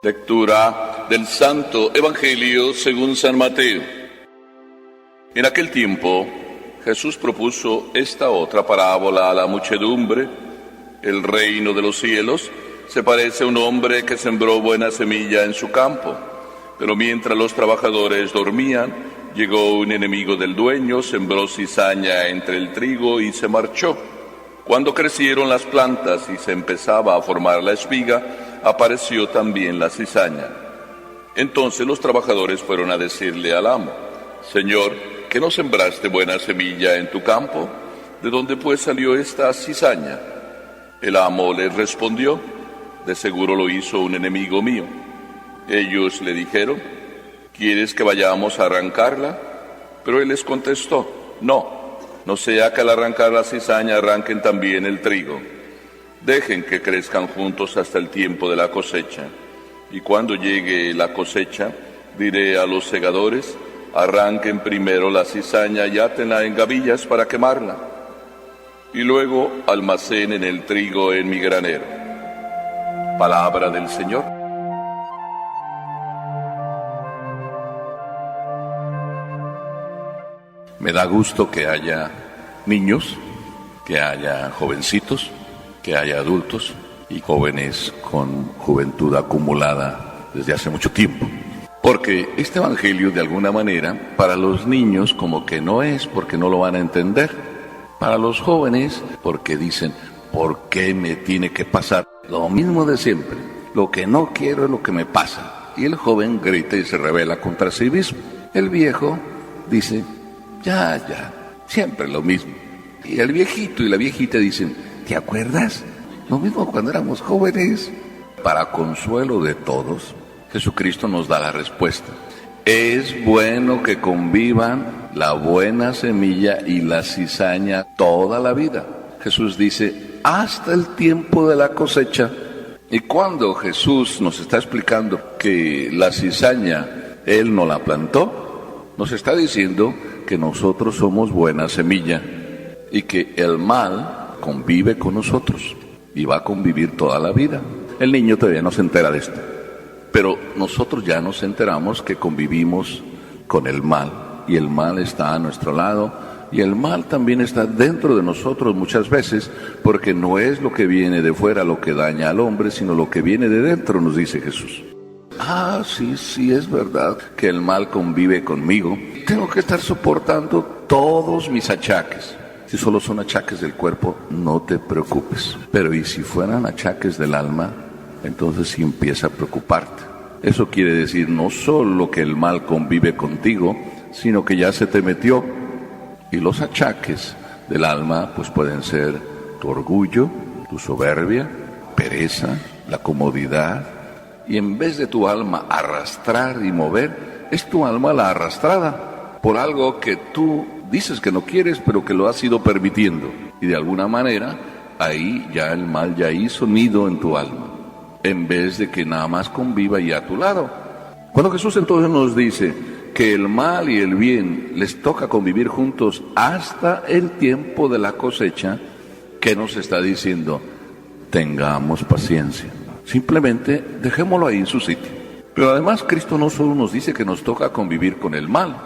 Lectura del Santo Evangelio según San Mateo. En aquel tiempo, Jesús propuso esta otra parábola a la muchedumbre. El reino de los cielos se parece a un hombre que sembró buena semilla en su campo. Pero mientras los trabajadores dormían, llegó un enemigo del dueño, sembró cizaña entre el trigo y se marchó. Cuando crecieron las plantas y se empezaba a formar la espiga, apareció también la cizaña. Entonces los trabajadores fueron a decirle al amo: Señor, ¿que no sembraste buena semilla en tu campo? ¿De dónde pues salió esta cizaña? El amo les respondió: de seguro lo hizo un enemigo mío. Ellos le dijeron: ¿quieres que vayamos a arrancarla? Pero él les contestó: no sea que al arrancar la cizaña arranquen también el trigo. Dejen que crezcan juntos hasta el tiempo de la cosecha. Y cuando llegue la cosecha, diré a los segadores: arranquen primero la cizaña y átenla en gavillas para quemarla. Y luego almacenen el trigo en mi granero. Palabra del Señor. Me da gusto que haya niños, que haya jovencitos, que haya adultos y jóvenes con juventud acumulada desde hace mucho tiempo. Porque este evangelio, de alguna manera, para los niños como que no es, porque no lo van a entender. Para los jóvenes, porque dicen: ¿por qué me tiene que pasar lo mismo de siempre? Lo que no quiero es lo que me pasa. Y el joven grita y se rebela contra sí mismo. El viejo dice: ya, siempre lo mismo. Y el viejito y la viejita dicen: ¿te acuerdas? Lo mismo cuando éramos jóvenes. Para consuelo de todos, Jesucristo nos da la respuesta. Es bueno que convivan la buena semilla y la cizaña toda la vida. Jesús dice: hasta el tiempo de la cosecha. Y cuando Jesús nos está explicando que la cizaña Él no la plantó, nos está diciendo que nosotros somos buena semilla y que el mal convive con nosotros y va a convivir toda la vida. El niño todavía no se entera de esto, pero nosotros ya nos enteramos que convivimos con el mal, y el mal está a nuestro lado, y el mal también está dentro de nosotros muchas veces, porque no es lo que viene de fuera lo que daña al hombre, sino lo que viene de dentro, nos dice Jesús. Sí, es verdad que el mal convive conmigo. Tengo que estar soportando todos mis achaques. Si solo son achaques del cuerpo, no te preocupes. Pero ¿y si fueran achaques del alma? Entonces sí empieza a preocuparte. Eso quiere decir no solo que el mal convive contigo, sino que ya se te metió. Y los achaques del alma pues pueden ser tu orgullo, tu soberbia, pereza, la comodidad. Y en vez de tu alma arrastrar y mover, es tu alma la arrastrada por algo que tú dices que no quieres, pero que lo has ido permitiendo. Y de alguna manera, ahí ya el mal ya hizo nido en tu alma, en vez de que nada más conviva ya a tu lado. Cuando Jesús entonces nos dice que el mal y el bien les toca convivir juntos hasta el tiempo de la cosecha, ¿qué nos está diciendo? Tengamos paciencia. Simplemente dejémoslo ahí en su sitio. Pero además Cristo no solo nos dice que nos toca convivir con el mal,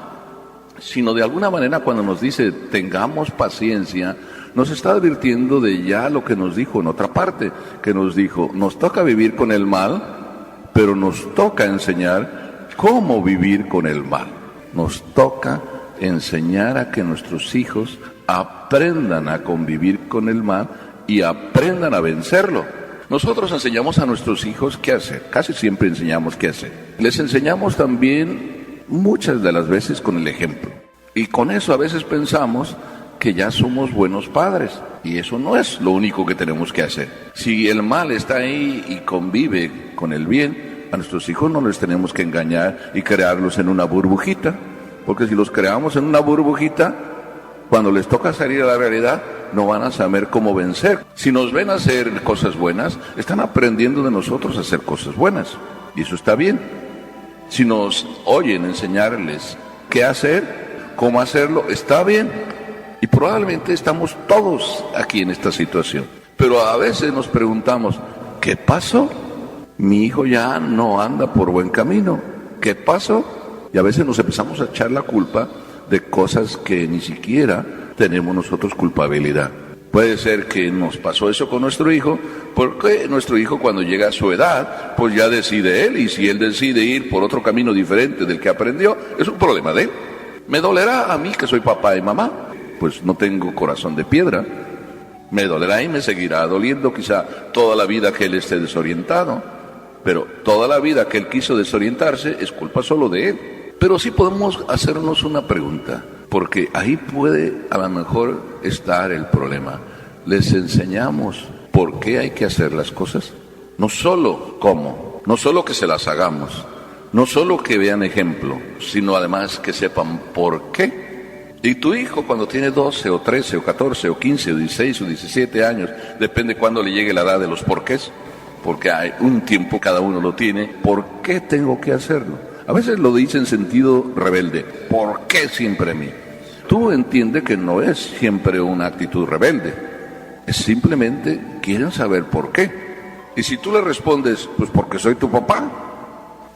sino de alguna manera cuando nos dice tengamos paciencia, nos está advirtiendo de ya lo que nos dijo en otra parte, que nos dijo: nos toca vivir con el mal, pero nos toca enseñar cómo vivir con el mal. Nos toca enseñar a que nuestros hijos aprendan a convivir con el mal y aprendan a vencerlo. Nosotros enseñamos a nuestros hijos qué hacer, casi siempre enseñamos qué hacer. Les enseñamos también muchas de las veces con el ejemplo. Y con eso a veces pensamos que ya somos buenos padres. Y eso no es lo único que tenemos que hacer. Si el mal está ahí y convive con el bien, a nuestros hijos no les tenemos que engañar y crearlos en una burbujita. Porque si los creamos en una burbujita, cuando les toca salir a la realidad, no van a saber cómo vencer. Si nos ven hacer cosas buenas, están aprendiendo de nosotros a hacer cosas buenas. Y eso está bien. Si nos oyen enseñarles qué hacer, cómo hacerlo, está bien. Y probablemente estamos todos aquí en esta situación. Pero a veces nos preguntamos: ¿qué pasó? mi hijo ya no anda por buen camino. ¿Qué pasó? Y a veces nos empezamos a echar la culpa de cosas que ni siquiera tenemos nosotros culpabilidad. Puede ser que nos pasó eso con nuestro hijo, porque nuestro hijo cuando llega a su edad, pues ya decide él, y si él decide ir por otro camino diferente del que aprendió, es un problema de él. Me dolerá a mí que soy papá y mamá, pues no tengo corazón de piedra. Me dolerá y me seguirá doliendo quizá toda la vida que él esté desorientado, pero toda la vida que él quiso desorientarse es culpa solo de él. Pero sí podemos hacernos una pregunta, porque ahí puede a lo mejor estar el problema. Les enseñamos por qué hay que hacer las cosas, no solo cómo, no solo que se las hagamos, no solo que vean ejemplo, sino además que sepan por qué. Y tu hijo cuando tiene 12 o 13 o 14 o 15 o 16 o 17 años, depende cuándo le llegue la edad de los porqués, porque hay un tiempo, cada uno lo tiene. ¿Por qué tengo que hacerlo? A veces lo dice en sentido rebelde. ¿Por qué siempre a mí? Tú entiendes que no es siempre una actitud rebelde. Es simplemente quieren saber por qué. Y si tú le respondes, pues porque soy tu papá,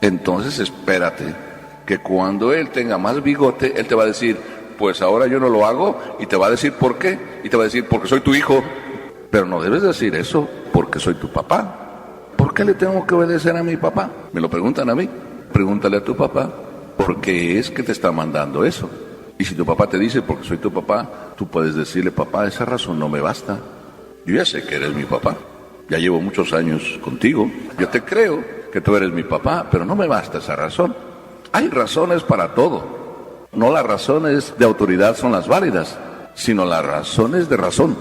entonces espérate que cuando él tenga más bigote, él te va a decir, pues ahora yo no lo hago, y te va a decir por qué, y te va a decir porque soy tu hijo. Pero no debes decir eso porque soy tu papá. ¿Por qué le tengo que obedecer a mi papá? Me lo preguntan a mí. Pregúntale a tu papá por qué es que te está mandando eso. Y si tu papá te dice porque soy tu papá, tú puedes decirle, papá, esa razón no me basta. Yo ya sé que eres mi papá, ya llevo muchos años contigo, yo te creo que tú eres mi papá, pero no me basta esa razón. Hay razones para todo. No las razones de autoridad son las válidas, sino las razones de razón.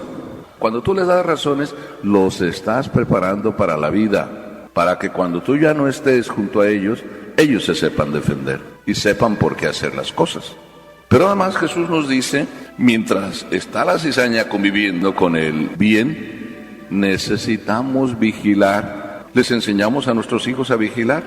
Cuando tú les das razones, los estás preparando para la vida, para que cuando tú ya no estés junto a ellos se sepan defender y sepan por qué hacer las cosas. Pero además Jesús nos dice, mientras está la cizaña conviviendo con el bien, necesitamos vigilar. Les enseñamos a nuestros hijos a vigilar,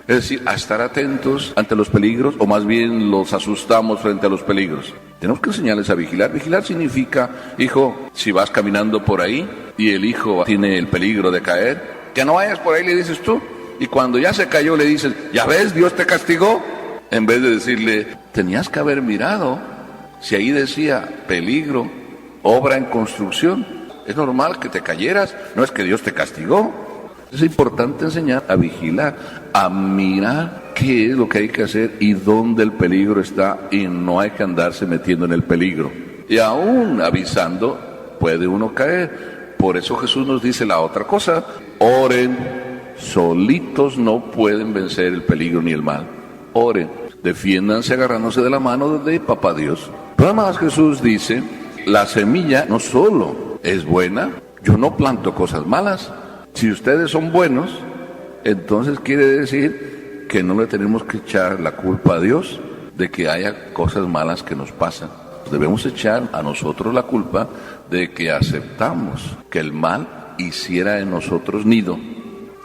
es decir, a estar atentos ante los peligros, o más bien los asustamos frente a los peligros. Tenemos que enseñarles a vigilar. Vigilar significa, hijo, si vas caminando por ahí y el hijo tiene el peligro de caer, que no vayas por ahí, le dices tú. Y cuando ya se cayó le dices, ¿ya ves? Dios te castigó. En vez de decirle, tenías que haber mirado. Si ahí decía peligro, obra en construcción, es normal que te cayeras, no es que Dios te castigó. Es importante enseñar a vigilar, a mirar qué es lo que hay que hacer y dónde el peligro está, y no hay que andarse metiendo en el peligro. Y aún avisando, puede uno caer. Por eso Jesús nos dice la otra cosa, oren. Solitos no pueden vencer el peligro ni el mal. Oren, defiéndanse agarrándose de la mano de Papá Dios. Pero además Jesús dice, la semilla no solo es buena, yo no planto cosas malas. Si ustedes son buenos, entonces quiere decir que no le tenemos que echar la culpa a Dios de que haya cosas malas que nos pasan. Debemos echar a nosotros la culpa de que aceptamos que el mal hiciera en nosotros nido.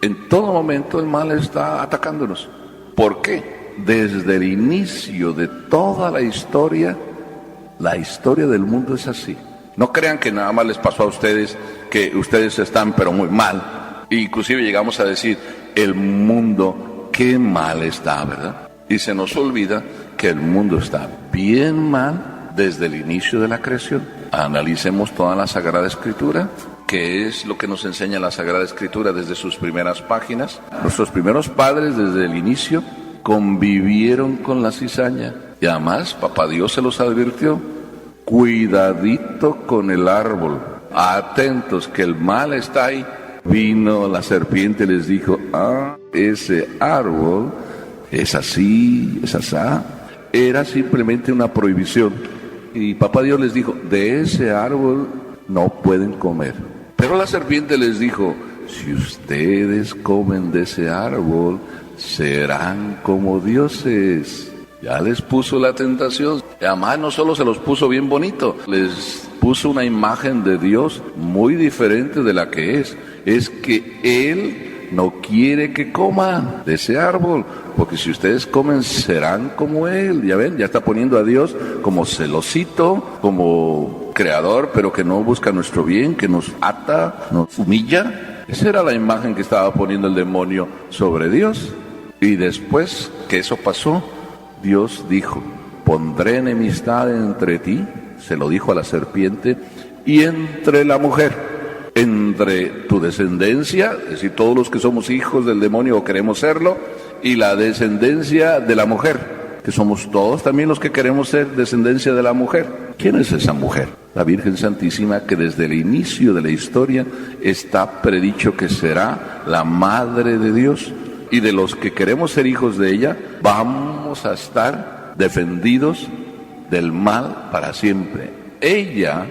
En todo momento el mal está atacándonos. ¿Por qué? Desde el inicio de toda la historia del mundo es así. No crean que nada más les pasó a ustedes, que ustedes están pero muy mal. Inclusive llegamos a decir, el mundo, qué mal está, ¿verdad? Y se nos olvida que el mundo está bien mal desde el inicio de la creación. Analicemos toda la Sagrada Escritura. ¿Qué es lo que nos enseña la Sagrada Escritura desde sus primeras páginas? Nuestros primeros padres desde el inicio convivieron con la cizaña. Y además, Papá Dios se los advirtió. Cuidadito con el árbol. Atentos que el mal está ahí. Vino la serpiente y les dijo, ese árbol es así, es asá. Era simplemente una prohibición. Y Papá Dios les dijo, de ese árbol no pueden comer. Pero la serpiente les dijo, si ustedes comen de ese árbol, serán como dioses. Ya les puso la tentación. Y además no solo se los puso bien bonito, les puso una imagen de Dios muy diferente de la que es. Es que Él no quiere que coman de ese árbol, porque si ustedes comen serán como Él. Ya ven, ya está poniendo a Dios como celosito, como creador, pero que no busca nuestro bien, que nos ata, nos humilla. Esa era la imagen que estaba poniendo el demonio sobre Dios. Y después que eso pasó, Dios dijo: pondré enemistad entre ti, se lo dijo a la serpiente, y entre la mujer, entre tu descendencia, es decir, todos los que somos hijos del demonio o queremos serlo, y la descendencia de la mujer, que somos todos también los que queremos ser descendencia de la mujer. ¿Quién es esa mujer? La Virgen Santísima, que desde el inicio de la historia está predicho que será la Madre de Dios, y de los que queremos ser hijos de ella, vamos a estar defendidos del mal para siempre. Ella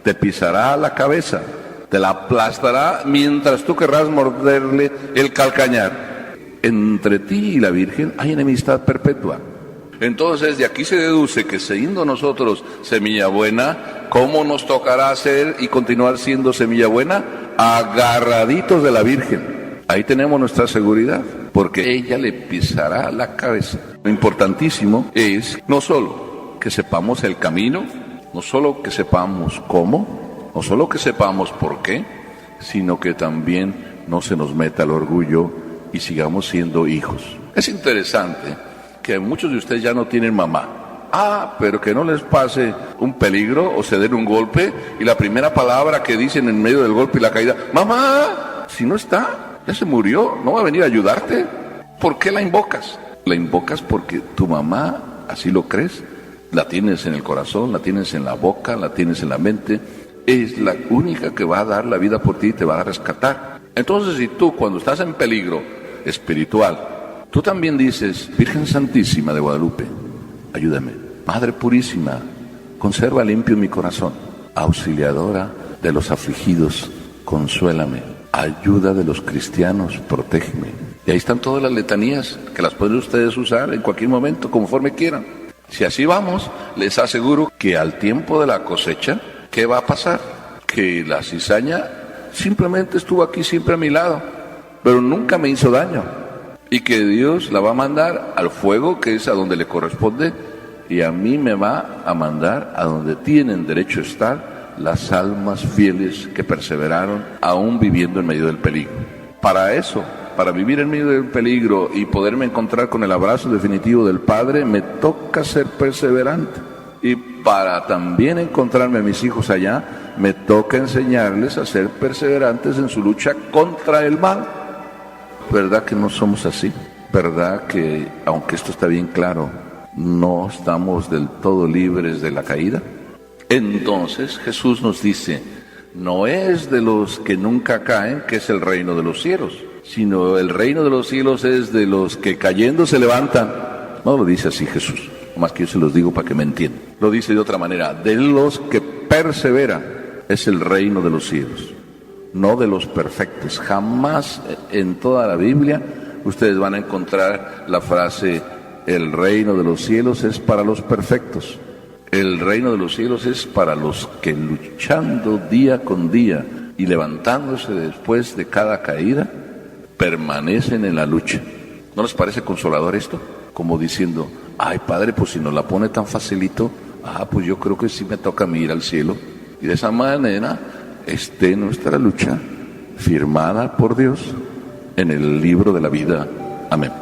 te pisará la cabeza, te la aplastará mientras tú querrás morderle el calcañar. Entre ti y la Virgen hay enemistad perpetua. Entonces de aquí se deduce que siendo nosotros semilla buena, ¿cómo nos tocará ser y continuar siendo semilla buena? Agarraditos de la Virgen. Ahí tenemos nuestra seguridad, porque ella le pisará la cabeza. Lo importantísimo es no solo que sepamos el camino, no solo que sepamos cómo, no solo que sepamos por qué, sino que también no se nos meta el orgullo y sigamos siendo hijos. Es interesante que muchos de ustedes ya no tienen mamá. Pero que no les pase un peligro o se den un golpe y la primera palabra que dicen en medio del golpe y la caída: mamá, si no está, ya se murió, no va a venir a ayudarte. ¿Por qué la invocas? La invocas porque tu mamá, así lo crees, la tienes en el corazón, la tienes en la boca, la tienes en la mente, es la única que va a dar la vida por ti y te va a rescatar. Entonces, si tú cuando estás en peligro espiritual, tú también dices: Virgen Santísima de Guadalupe, ayúdame. Madre Purísima, conserva limpio mi corazón. Auxiliadora de los afligidos, consuélame. Ayuda de los cristianos, protégeme. Y ahí están todas las letanías que las pueden ustedes usar en cualquier momento, conforme quieran. Si así vamos, les aseguro que al tiempo de la cosecha, ¿qué va a pasar? Que la cizaña simplemente estuvo aquí siempre a mi lado, pero nunca me hizo daño. Y que Dios la va a mandar al fuego, que es a donde le corresponde, y a mí me va a mandar a donde tienen derecho a estar las almas fieles que perseveraron aún viviendo en medio del peligro. Para eso, para vivir en medio del peligro y poderme encontrar con el abrazo definitivo del Padre, me toca ser perseverante. Y para también encontrarme a mis hijos allá, me toca enseñarles a ser perseverantes en su lucha contra el mal. ¿Verdad que no somos así? ¿Verdad que, aunque esto está bien claro, no estamos del todo libres de la caída? Entonces Jesús nos dice: no es de los que nunca caen que es el reino de los cielos, sino el reino de los cielos es de los que cayendo se levantan. No lo dice así Jesús, más que yo se los digo para que me entiendan. Lo dice de otra manera: de los que perseveran es el reino de los cielos, no de los perfectos. Jamás en toda la Biblia ustedes van a encontrar la frase: el reino de los cielos es para los perfectos. El reino de los cielos es para los que luchando día con día y levantándose después de cada caída, permanecen en la lucha. ¿No les parece consolador esto? Como diciendo: ay Padre, pues si nos la pone tan facilito, pues yo creo que sí me toca a mí ir al cielo. Y de esa manera esté nuestra lucha firmada por Dios en el libro de la vida. Amén.